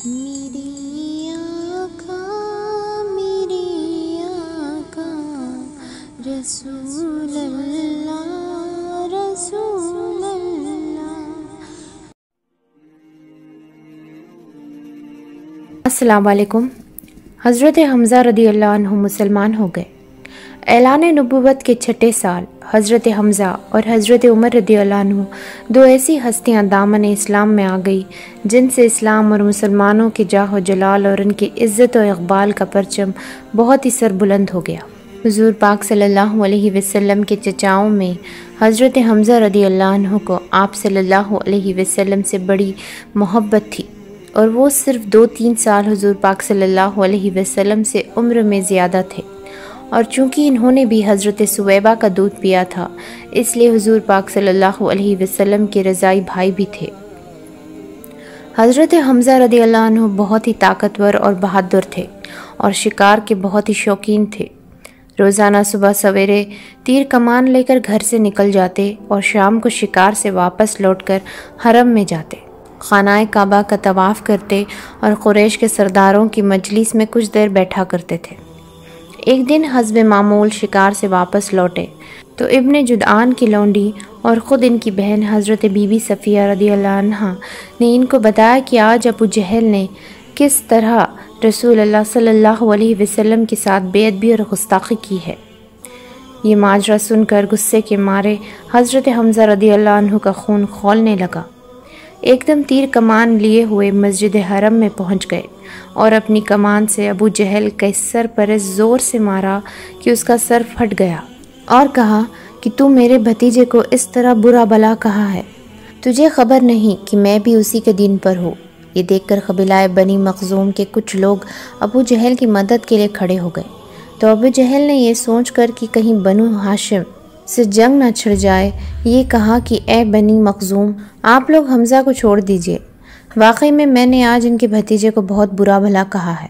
میری آقا رسول اللہ رسول اللہ۔ السلام علیکم۔ حضرت حمزہ رضی اللہ عنہ مسلمان ہو گئے۔ اعلان نبوت کے چھٹے سال حضرت حمزہ اور حضرت عمر رضی اللہ عنہ دو ایسی ہستیاں دامن اسلام میں آ گئی جن سے اسلام اور مسلمانوں کے جاہ و جلال اور ان کی عزت و اقبال کا پرچم بہت ہی سر بلند ہو گیا۔ حضور پاک صلی اللہ علیہ وسلم کے چچاؤں میں حضرت حمزہ رضی اللہ عنہ کو آپ صلی اللہ علیہ وسلم سے بڑی محبت تھی، اور وہ صرف 2-3 سال حضور پاک صلی اللہ علیہ وسلم سے عمر میں زیادہ تھے، اور چونکہ انہوں نے بھی حضرت سویبہ کا دودھ پیا تھا اس لیے حضور پاک صلی اللہ علیہ وسلم کے رضائی بھائی بھی تھے۔ حضرت حمزہ رضی اللہ عنہ بہت ہی طاقتور اور بہادر تھے اور شکار کے بہت ہی شوقین تھے۔ روزانہ صبح سویرے تیر کمان لے کر گھر سے نکل جاتے اور شام کو شکار سے واپس لوٹ کر حرم میں جاتے، خانہ کعبہ کا طواف کرتے اور قریش کے سرداروں کی مجلس میں کچھ دیر بیٹھا کرتے تھے۔ ایک دن حسب معمول شکار سے واپس لوٹے تو ابن جدعان کی لونڈی اور خود ان کی بہن حضرت بی بی صفیہ رضی اللہ عنہا نے ان کو بتایا کہ آج ابو جہل نے کس طرح رسول اللہ صلی اللہ علیہ وسلم کے ساتھ بے ادبی اور گستاخی کی ہے۔ یہ ماجرا سن کر غصے کے مارے حضرت حمزہ رضی اللہ عنہ کا خون کھولنے لگا۔ ایک دم تیر کمان لیے ہوئے مسجد حرم میں پہنچ گئے اور اپنی کمان سے ابو جہل کے سر پر زور سے مارا کہ اس کا سر پھٹ گیا، اور کہا کہ تو میرے بھتیجے کو اس طرح برا بلا کہا ہے، تجھے خبر نہیں کہ میں بھی اسی کے دین پر ہوں۔ یہ دیکھ کر قبیلہ بنی مخزوم کے کچھ لوگ ابو جہل کی مدد کے لیے کھڑے ہو گئے، تو ابو جہل نے یہ سوچ کر کہ کہیں بنو ہاشم سے جنگ نہ چھڑ جائے یہ کہا کہ اے بنی مخزوم، آپ لوگ حمزہ کو چھوڑ دیجئے، واقعی میں نے آج ان کے بھتیجے کو بہت برا بھلا کہا ہے۔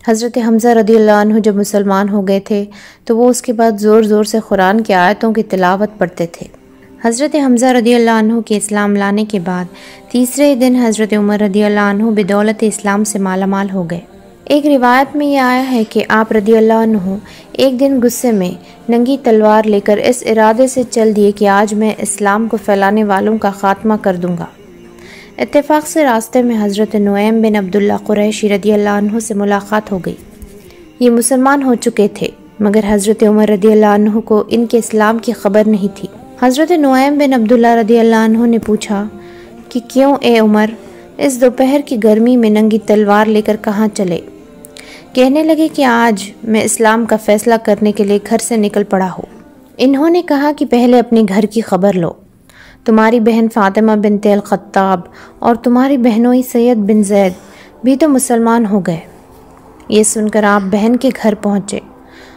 حضرت حمزہ رضی اللہ عنہ جب مسلمان ہو گئے تھے تو وہ اس کے بعد زور زور سے قرآن کی آیتوں کی تلاوت پڑھتے تھے۔ حضرت حمزہ رضی اللہ عنہ کے اسلام لانے کے بعد تیسرے دن حضرت عمر رضی اللہ عنہ بدولت اسلام سے مالا مال ہو گئے۔ ایک روایت میں یہ آیا ہے کہ آپ رضی اللہ عنہ ایک دن غصے میں ننگی تلوار لے کر اس ارادے سے چل دیے کہ آج میں اسلام کو پھیلانے والوں کا خاتمہ کر دوں گا۔ اتفاق سے راستے میں حضرت نعیم بن عبداللہ قریشی رضی اللہ عنہ سے ملاقات ہو گئی۔ یہ مسلمان ہو چکے تھے مگر حضرت عمر رضی اللہ عنہ کو ان کے اسلام کی خبر نہیں تھی۔ حضرت نعیم بن عبداللہ رضی اللہ عنہ نے پوچھا کہ کیوں اے عمر، اس دوپہر کی گرمی میں ننگی تلوار لے کر کہاں چلے؟ کہنے لگے کہ آج میں اسلام کا فیصلہ کرنے کے لیے گھر سے نکل پڑا ہوں۔ انہوں نے کہا کہ پہلے اپنے گھر کی خبر لو، تمہاری بہن فاطمہ بنت الخطاب اور تمہاری بہنوئی سید بن زید بھی تو مسلمان ہو گئے۔ یہ سن کر آپ بہن کے گھر پہنچے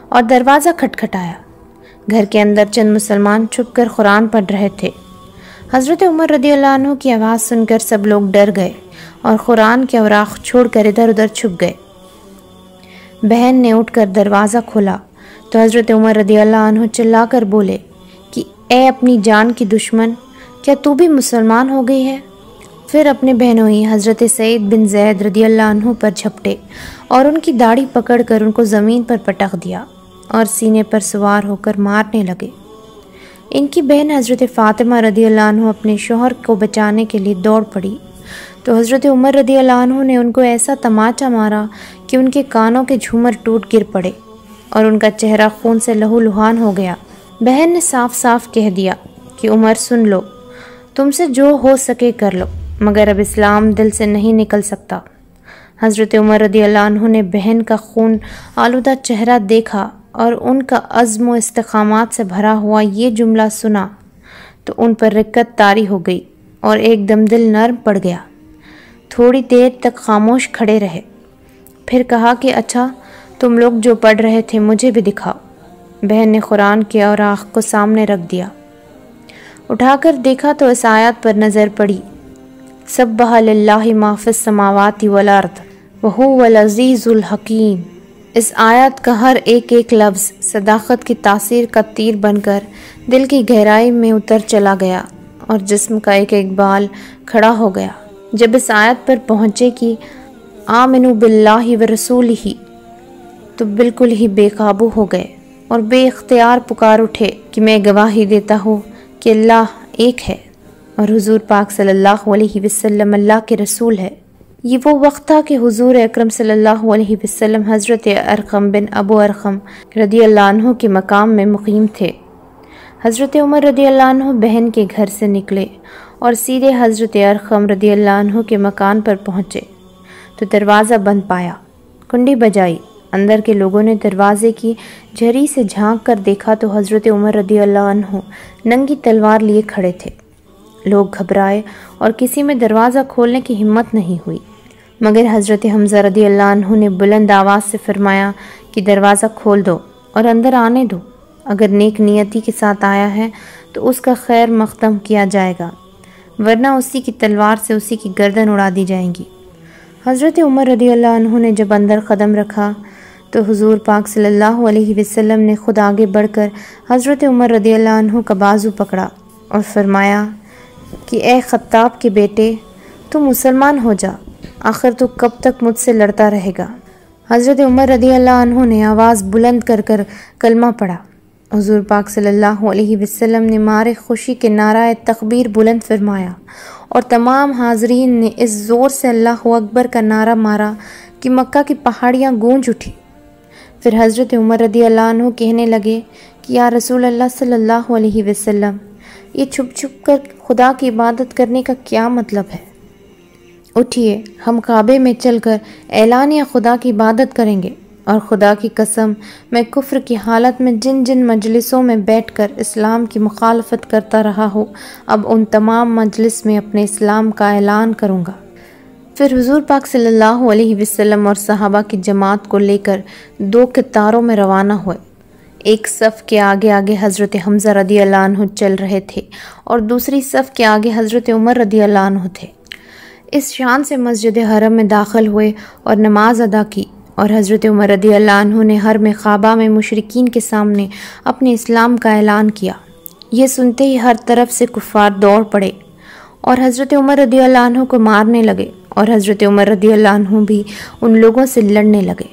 اور دروازہ کھٹکھٹایا۔ گھر کے اندر چند مسلمان چھپ کر قرآن پڑھ رہے تھے۔ حضرت عمر رضی اللہ عنہ کی آواز سن کر سب لوگ ڈر گئے اور قرآن کے اوراق چھوڑ کر ادھر ادھر چھپ گئے۔ بہن نے اٹھ کر دروازہ کھولا تو حضرت عمر رضی اللہ عنہ چلا کر بولے کہ اے اپنی جان کی دشمن، کیا تو بھی مسلمان ہو گئی ہے؟ پھر اپنے بہنوئی حضرت سعید بن زید رضی اللہ عنہ پر جھپٹے اور ان کی داڑھی پکڑ کر ان کو زمین پر پٹک دیا اور سینے پر سوار ہو کر مارنے لگے۔ ان کی بہن حضرت فاطمہ رضی اللہ عنہ اپنے شوہر کو بچانے کے لیے دوڑ پڑی تو حضرت عمر رضی اللہ عنہ نے ان کو ایسا تماچا مارا کہ ان کے کانوں کے جھومر ٹوٹ گر پڑے اور ان کا چہرہ خون سے لہو لہان ہو گیا۔ بہن نے صاف صاف کہہ دیا کہ عمر سن لو، تم سے جو ہو سکے کر لو مگر اب اسلام دل سے نہیں نکل سکتا۔ حضرت عمر رضی اللہ عنہ نے بہن کا خون آلودہ چہرہ دیکھا اور ان کا عزم و استقامات سے بھرا ہوا یہ جملہ سنا تو ان پر رقت طاری ہو گئی اور ایک دم دل نرم پڑ گیا۔ تھوڑی دیر تک خاموش کھڑے رہے، پھر کہا کہ اچھا تم لوگ جو پڑھ رہے تھے مجھے بھی دکھاؤ۔ بہن نے قرآن کے اوراق کو سامنے رکھ دیا، اٹھا کر دیکھا تو اس آیات پر نظر پڑی، سبح للہ ما فی السماوات والارض وہو العزیز الحکیم۔ اس آیات کا ہر ایک ایک لفظ صداقت کی تاثیر کا تیر بن کر دل کی گہرائی میں اتر چلا گیا اور جسم کا ایک ایک بال کھڑا ہو گیا۔ جب اس آیت پر پہنچے کہ آمنوا باللہ و رسولہ تو بالکل ہی بے قابو ہو گئے اور بے اختیار پکار اٹھے کہ میں گواہی دیتا ہوں کہ اللہ ایک ہے اور حضور پاک صلی اللہ علیہ وسلم اللہ کے رسول ہے۔ یہ وہ وقت تھا کہ حضور اکرم صلی اللہ علیہ وسلم حضرت ارقم بن ابو ارقم رضی اللہ عنہ کے مقام میں مقیم تھے۔ حضرت عمر رضی اللہ عنہ بہن کے گھر سے نکلے اور سیدھے حضرت ارقم رضی اللہ عنہ کے مکان پر پہنچے تو دروازہ بند پایا۔ کنڈی بجائی، اندر کے لوگوں نے دروازے کی جھری سے جھانک کر دیکھا تو حضرت عمر رضی اللہ عنہ ننگی تلوار لیے کھڑے تھے۔ لوگ گھبرائے اور کسی میں دروازہ کھولنے کی ہمت نہیں ہوئی، مگر حضرت حمزہ رضی اللہ عنہ نے بلند آواز سے فرمایا کہ دروازہ کھول دو اور اندر آنے دو، اگر نیک نیتی کے ساتھ آیا ہے تو اس کا خیر مقدم کیا جائے گا، ورنہ اسی کی تلوار سے اسی کی گردن اڑا دی جائیں گی۔ حضرت عمر رضی اللہ عنہ نے جب اندر قدم رکھا تو حضور پاک صلی اللہ علیہ وسلم نے خود آگے بڑھ کر حضرت عمر رضی اللہ عنہ کا بازو پکڑا اور فرمایا کہ اے خطاب کے بیٹے، تو مسلمان ہو جا، آخر تو کب تک مجھ سے لڑتا رہے گا۔ حضرت عمر رضی اللہ عنہ نے آواز بلند کر کر کلمہ پڑھا۔ حضور پاک صلی اللہ علیہ وسلم نے مارے خوشی کے نعرہ تکبیر بلند فرمایا اور تمام حاضرین نے اس زور سے اللہ اکبر کا نعرہ مارا کہ مکہ کی پہاڑیاں گونج اٹھی۔ پھر حضرت عمر رضی اللہ عنہ کہنے لگے کہ یا رسول اللہ صلی اللہ علیہ وسلم، یہ چھپ چھپ کر خدا کی عبادت کرنے کا کیا مطلب ہے؟ اٹھیے، ہم کعبے میں چل کر اعلانیہ خدا کی عبادت کریں گے، اور خدا کی قسم میں کفر کی حالت میں جن جن مجلسوں میں بیٹھ کر اسلام کی مخالفت کرتا رہا ہوں، اب ان تمام مجلس میں اپنے اسلام کا اعلان کروں گا۔ پھر حضور پاک صلی اللہ علیہ وسلم اور صحابہ کی جماعت کو لے کر دو قطاروں میں روانہ ہوئے۔ ایک صف کے آگے آگے حضرت حمزہ رضی اللہ عنہ چل رہے تھے اور دوسری صف کے آگے حضرت عمر رضی اللہ عنہ تھے۔ اس شان سے مسجد حرم میں داخل ہوئے اور نماز ادا کی، اور حضرت عمر رضی اللہ عنہ نے حرم کعبہ میں مشرکین کے سامنے اپنے اسلام کا اعلان کیا۔ یہ سنتے ہی ہر طرف سے کفار دوڑ پڑے اور حضرت عمر رضی اللہ عنہ کو مارنے لگے، اور حضرت عمر رضی اللہ عنہ بھی ان لوگوں سے لڑنے لگے۔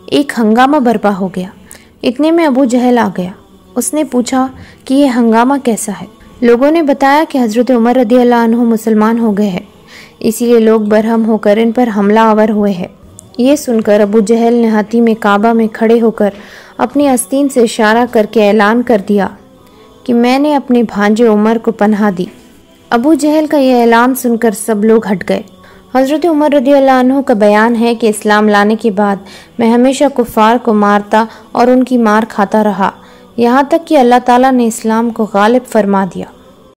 ایک ہنگامہ برپا ہو گیا۔ اتنے میں ابو جہل آ گیا۔ اس نے پوچھا کہ یہ ہنگامہ کیسا ہے؟ لوگوں نے بتایا کہ حضرت عمر رضی اللہ عنہ مسلمان ہو گئے ہیں، اسی لیے لوگ برہم ہو کر ان پر حملہ آور ہوئے ہیں۔ یہ سن کر ابو جہل نے حتیم کعبہ میں کھڑے ہو کر اپنی آستین سے اشارہ کر کے اعلان کر دیا کہ میں نے اپنے بھانجے عمر کو پناہ دی۔ ابو جہل کا یہ اعلان سن کر سب لوگ ہٹ گئے۔ حضرت عمر رضی اللہ عنہ کا بیان ہے کہ اسلام لانے کے بعد میں ہمیشہ کفار کو مارتا اور ان کی مار کھاتا رہا، یہاں تک کہ اللہ تعالیٰ نے اسلام کو غالب فرما دیا۔